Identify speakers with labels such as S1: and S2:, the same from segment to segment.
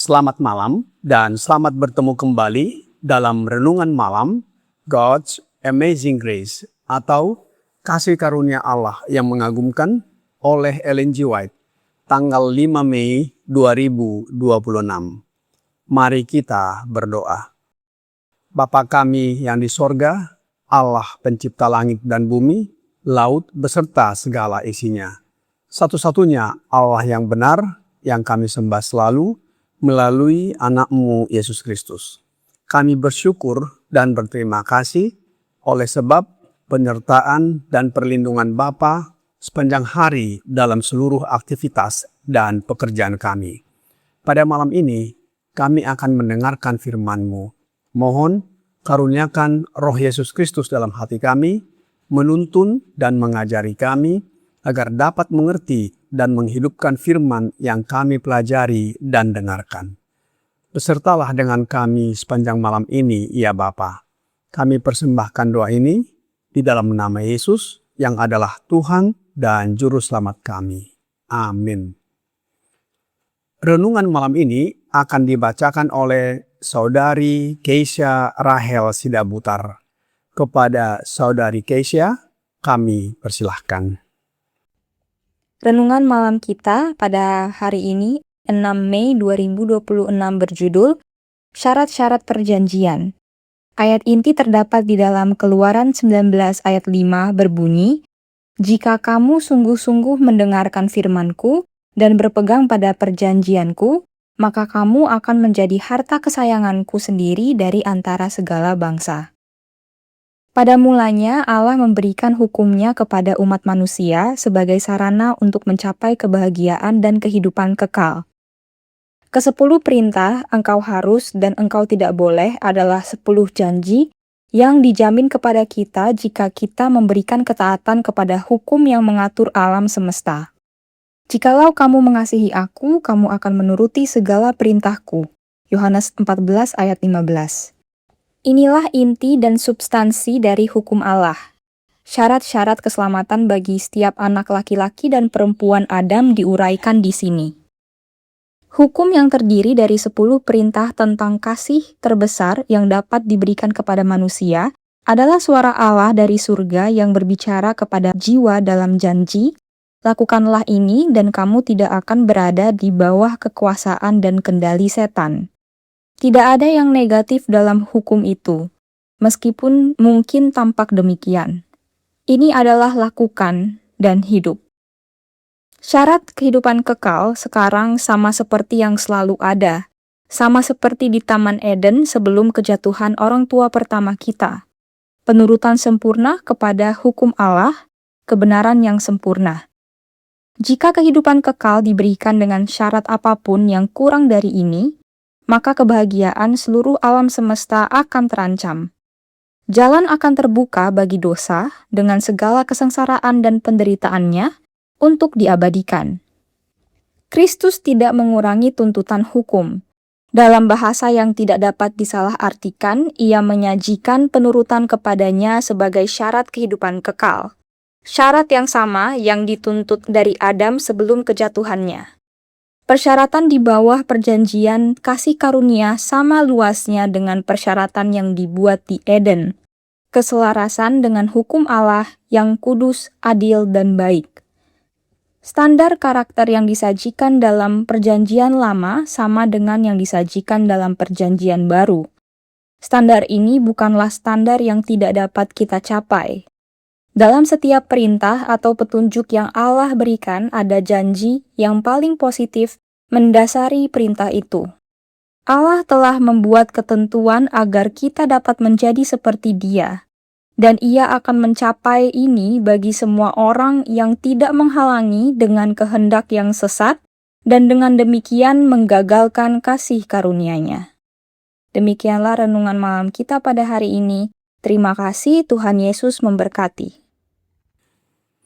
S1: Selamat malam dan selamat bertemu kembali dalam Renungan Malam God's Amazing Grace atau Kasih Karunia Allah yang mengagumkan oleh Ellen G. White tanggal 5 Mei 2026. Mari kita berdoa. Bapa kami yang di sorga, Allah pencipta langit dan bumi, laut beserta segala isinya. Satu-satunya Allah yang benar yang kami sembah selalu, melalui anak-Mu Yesus Kristus. Kami bersyukur dan berterima kasih oleh sebab penyertaan dan perlindungan Bapa sepanjang hari dalam seluruh aktivitas dan pekerjaan kami. Pada malam ini, kami akan mendengarkan firman-Mu. Mohon karuniakan Roh Yesus Kristus dalam hati kami, menuntun dan mengajari kami, agar dapat mengerti dan menghidupkan firman yang kami pelajari dan dengarkan. Besertalah dengan kami sepanjang malam ini, ya Bapa. Kami persembahkan doa ini di dalam nama Yesus yang adalah Tuhan dan Juru Selamat kami. Amin. Renungan malam ini akan dibacakan oleh Saudari Keisha Rahel Sidabutar. Kepada Saudari Keisha, kami persilahkan.
S2: Renungan malam kita pada hari ini 6 Mei 2026 berjudul Syarat-syarat perjanjian. Ayat inti terdapat di dalam Keluaran 19 ayat 5 berbunyi, "Jika kamu sungguh-sungguh mendengarkan firman-Ku dan berpegang pada perjanjian-Ku, maka kamu akan menjadi harta kesayangan-Ku sendiri dari antara segala bangsa." Pada mulanya, Allah memberikan hukum-Nya kepada umat manusia sebagai sarana untuk mencapai kebahagiaan dan kehidupan kekal. Ke-10 perintah, engkau harus dan engkau tidak boleh adalah 10 janji yang dijamin kepada kita jika kita memberikan ketaatan kepada hukum yang mengatur alam semesta. Jikalau kamu mengasihi aku, kamu akan menuruti segala perintahku. Yohanes 14 ayat 15. Inilah inti dan substansi dari hukum Allah. Syarat-syarat keselamatan bagi setiap anak laki-laki dan perempuan Adam diuraikan di sini. Hukum yang terdiri dari 10 perintah tentang kasih terbesar yang dapat diberikan kepada manusia adalah suara Allah dari surga yang berbicara kepada jiwa dalam janji, "Lakukanlah ini dan kamu tidak akan berada di bawah kekuasaan dan kendali setan." Tidak ada yang negatif dalam hukum itu, meskipun mungkin tampak demikian. Ini adalah lakukan dan hidup. Syarat kehidupan kekal sekarang sama seperti yang selalu ada, sama seperti di Taman Eden sebelum kejatuhan orang tua pertama kita. Penurutan sempurna kepada hukum Allah, kebenaran yang sempurna. Jika kehidupan kekal diberikan dengan syarat apapun yang kurang dari ini, maka kebahagiaan seluruh alam semesta akan terancam. Jalan akan terbuka bagi dosa dengan segala kesengsaraan dan penderitaannya untuk diabadikan. Kristus tidak mengurangi tuntutan hukum. Dalam bahasa yang tidak dapat disalahartikan, ia menyajikan penurutan kepadanya sebagai syarat kehidupan kekal. Syarat yang sama yang dituntut dari Adam sebelum kejatuhannya. Persyaratan di bawah perjanjian kasih karunia sama luasnya dengan persyaratan yang dibuat di Eden. Keselarasan dengan hukum Allah yang kudus, adil, dan baik. Standar karakter yang disajikan dalam perjanjian lama sama dengan yang disajikan dalam perjanjian baru. Standar ini bukanlah standar yang tidak dapat kita capai. Dalam setiap perintah atau petunjuk yang Allah berikan ada janji yang paling positif mendasari perintah itu. Allah telah membuat ketentuan agar kita dapat menjadi seperti Dia, dan Ia akan mencapai ini bagi semua orang yang tidak menghalangi dengan kehendak yang sesat dan dengan demikian menggagalkan kasih karunia-Nya. Demikianlah renungan malam kita pada hari ini. Terima kasih, Tuhan Yesus memberkati.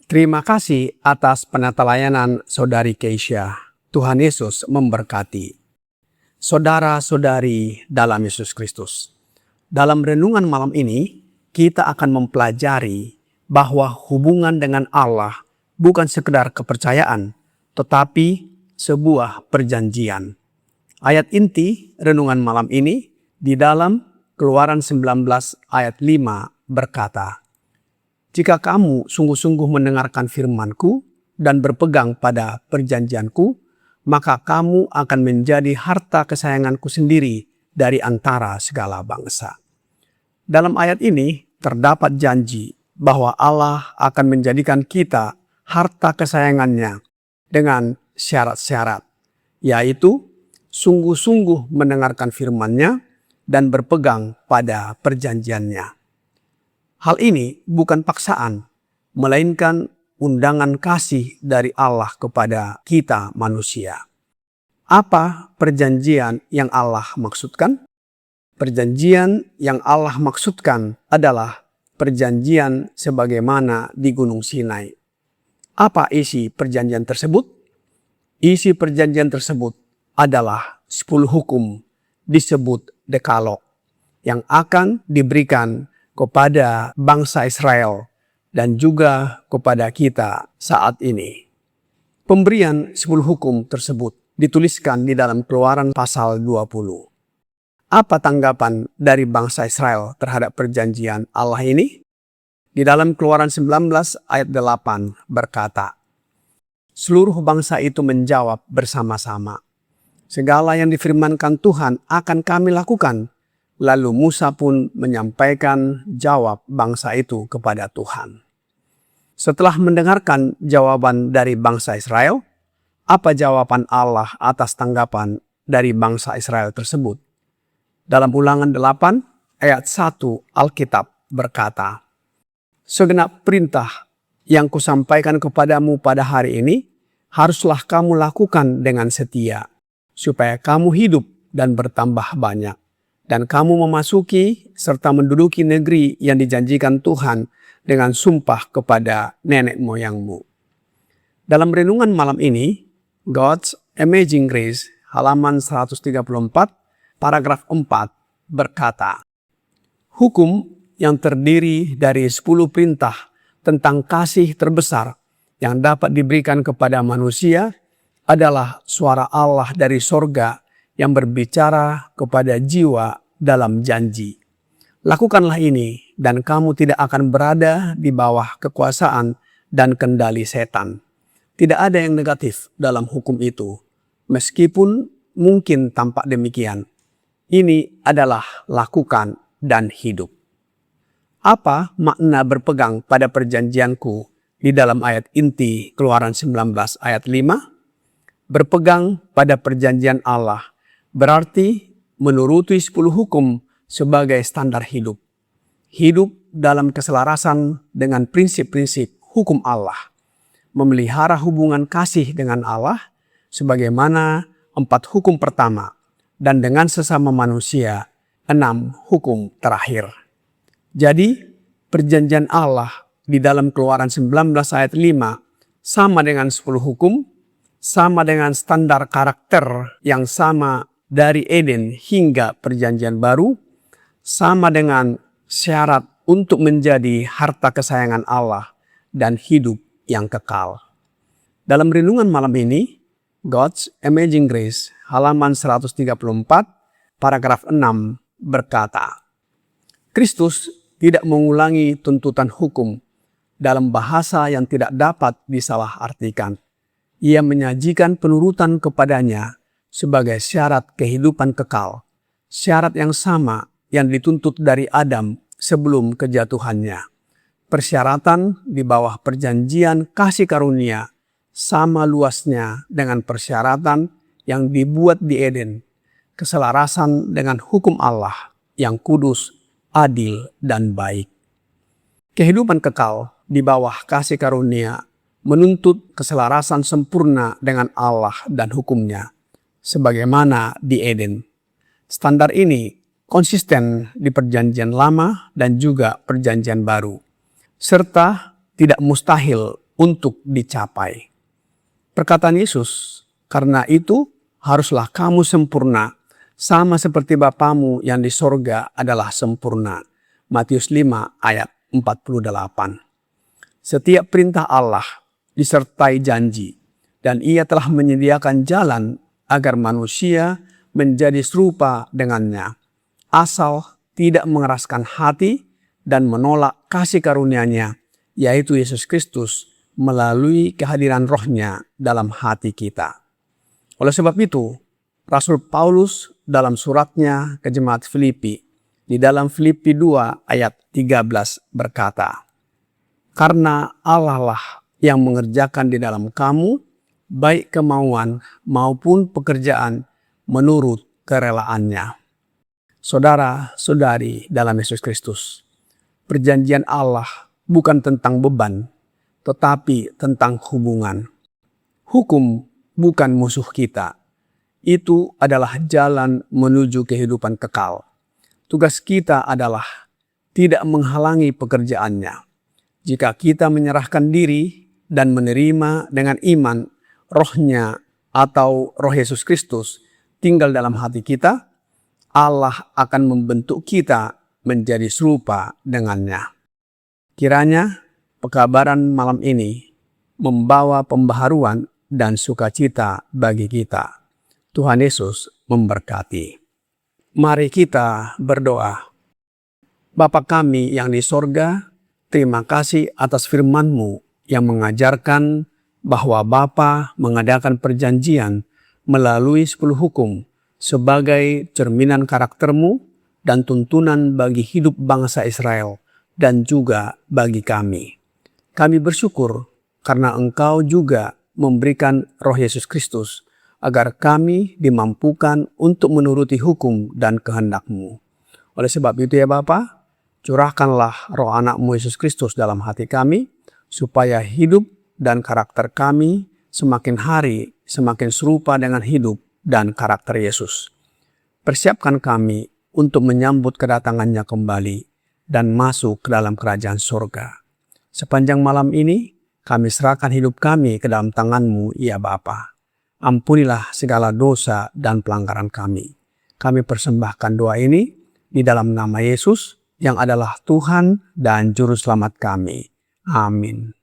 S1: Terima kasih atas penata layanan Saudari Keisha. Tuhan Yesus memberkati. Saudara-saudari dalam Yesus Kristus. Dalam renungan malam ini, kita akan mempelajari bahwa hubungan dengan Allah bukan sekedar kepercayaan, tetapi sebuah perjanjian. Ayat inti renungan malam ini di dalam Keluaran 19 ayat 5 berkata, "Jika kamu sungguh-sungguh mendengarkan firman-Ku dan berpegang pada perjanjian-Ku, maka kamu akan menjadi harta kesayangan-Ku sendiri dari antara segala bangsa." Dalam ayat ini terdapat janji bahwa Allah akan menjadikan kita harta kesayangannya dengan syarat-syarat, yaitu sungguh-sungguh mendengarkan firman-Nya dan berpegang pada perjanjiannya. Hal ini bukan paksaan, melainkan undangan kasih dari Allah kepada kita manusia. Apa perjanjian yang Allah maksudkan? Perjanjian yang Allah maksudkan adalah perjanjian sebagaimana di Gunung Sinai. Apa isi perjanjian tersebut? Isi perjanjian tersebut adalah 10 hukum, disebut Dekalog, yang akan diberikan kepada bangsa Israel dan juga kepada kita saat ini. Pemberian 10 hukum tersebut dituliskan di dalam Keluaran pasal 20. Apa tanggapan dari bangsa Israel terhadap perjanjian Allah ini? Di dalam Keluaran 19 ayat 8 berkata, "Seluruh bangsa itu menjawab bersama-sama, 'Segala yang difirmankan Tuhan akan kami lakukan.' Lalu Musa pun menyampaikan jawab bangsa itu kepada Tuhan." Setelah mendengarkan jawaban dari bangsa Israel, apa jawaban Allah atas tanggapan dari bangsa Israel tersebut? Dalam Ulangan 8 ayat 1 Alkitab berkata, "Segenap perintah yang kusampaikan kepadamu pada hari ini, haruslah kamu lakukan dengan setia, supaya kamu hidup dan bertambah banyak, dan kamu memasuki serta menduduki negeri yang dijanjikan Tuhan dengan sumpah kepada nenek moyangmu." Dalam renungan malam ini, God's Amazing Grace, halaman 134, paragraf 4, berkata, "Hukum yang terdiri dari 10 perintah tentang kasih terbesar yang dapat diberikan kepada manusia adalah suara Allah dari sorga yang berbicara kepada jiwa dalam janji. Lakukanlah ini dan kamu tidak akan berada di bawah kekuasaan dan kendali setan." Tidak ada yang negatif dalam hukum itu, meskipun mungkin tampak demikian. Ini adalah lakukan dan hidup. Apa makna berpegang pada perjanjianku di dalam ayat inti Keluaran 19 ayat 5? Berpegang pada perjanjian Allah berarti menuruti 10 hukum sebagai standar hidup. Hidup dalam keselarasan dengan prinsip-prinsip hukum Allah. Memelihara hubungan kasih dengan Allah sebagaimana 4 hukum pertama dan dengan sesama manusia 6 hukum terakhir. Jadi perjanjian Allah di dalam Keluaran 19 ayat 5 sama dengan 10 hukum, sama dengan standar karakter yang sama dari Eden hingga perjanjian baru, sama dengan syarat untuk menjadi harta kesayangan Allah dan hidup yang kekal. Dalam renungan malam ini, God's Amazing Grace, halaman 134, paragraf 6 berkata, Kristus tidak mengulangi tuntutan hukum dalam bahasa yang tidak dapat disalahartikan. Ia menyajikan penurutan kepadanya sebagai syarat kehidupan kekal, syarat yang sama yang dituntut dari Adam sebelum kejatuhannya. Persyaratan di bawah perjanjian kasih karunia sama luasnya dengan persyaratan yang dibuat di Eden, keselarasan dengan hukum Allah yang kudus, adil, dan baik. Kehidupan kekal di bawah kasih karunia menuntut keselarasan sempurna dengan Allah dan hukumnya, sebagaimana di Eden. Standar ini konsisten di perjanjian lama dan juga perjanjian baru, serta tidak mustahil untuk dicapai. Perkataan Yesus, "Karena itu haruslah kamu sempurna, sama seperti Bapamu yang di sorga adalah sempurna." Matius 5 ayat 48. Setiap perintah Allah disertai janji, dan Ia telah menyediakan jalan agar manusia menjadi serupa dengannya, asal tidak mengeraskan hati dan menolak kasih karunia-Nya, yaitu Yesus Kristus, melalui kehadiran Roh-Nya dalam hati kita. Oleh sebab itu, Rasul Paulus dalam suratnya ke jemaat Filipi, di dalam Filipi 2 ayat 13 berkata, "Karena Allah lah yang mengerjakan di dalam kamu, baik kemauan maupun pekerjaan menurut kerelaannya." Saudara-saudari dalam Yesus Kristus, perjanjian Allah bukan tentang beban, tetapi tentang hubungan. Hukum bukan musuh kita. Itu adalah jalan menuju kehidupan kekal. Tugas kita adalah tidak menghalangi pekerjaannya. Jika kita menyerahkan diri dan menerima dengan iman Roh-Nya atau Roh Yesus Kristus tinggal dalam hati kita, Allah akan membentuk kita menjadi serupa dengannya. Kiranya pekabaran malam ini membawa pembaharuan dan sukacita bagi kita. Tuhan Yesus memberkati. Mari kita berdoa. Bapa kami yang di sorga, terima kasih atas firman-Mu yang mengajarkan bahwa Bapa mengadakan perjanjian melalui 10 hukum sebagai cerminan karakter-Mu dan tuntunan bagi hidup bangsa Israel dan juga bagi kami. Kami bersyukur karena Engkau juga memberikan Roh Yesus Kristus agar kami dimampukan untuk menuruti hukum dan kehendak-Mu. Oleh sebab itu ya Bapa, curahkanlah Roh Anak-Mu Yesus Kristus dalam hati kami, supaya hidup dan karakter kami semakin hari semakin serupa dengan hidup dan karakter Yesus. Persiapkan kami untuk menyambut kedatangannya kembali dan masuk ke dalam kerajaan surga. Sepanjang malam ini, kami serahkan hidup kami ke dalam tangan-Mu, ya Bapa. Ampunilah segala dosa dan pelanggaran kami. Kami persembahkan doa ini di dalam nama Yesus, yang adalah Tuhan dan Juru Selamat kami. Amin.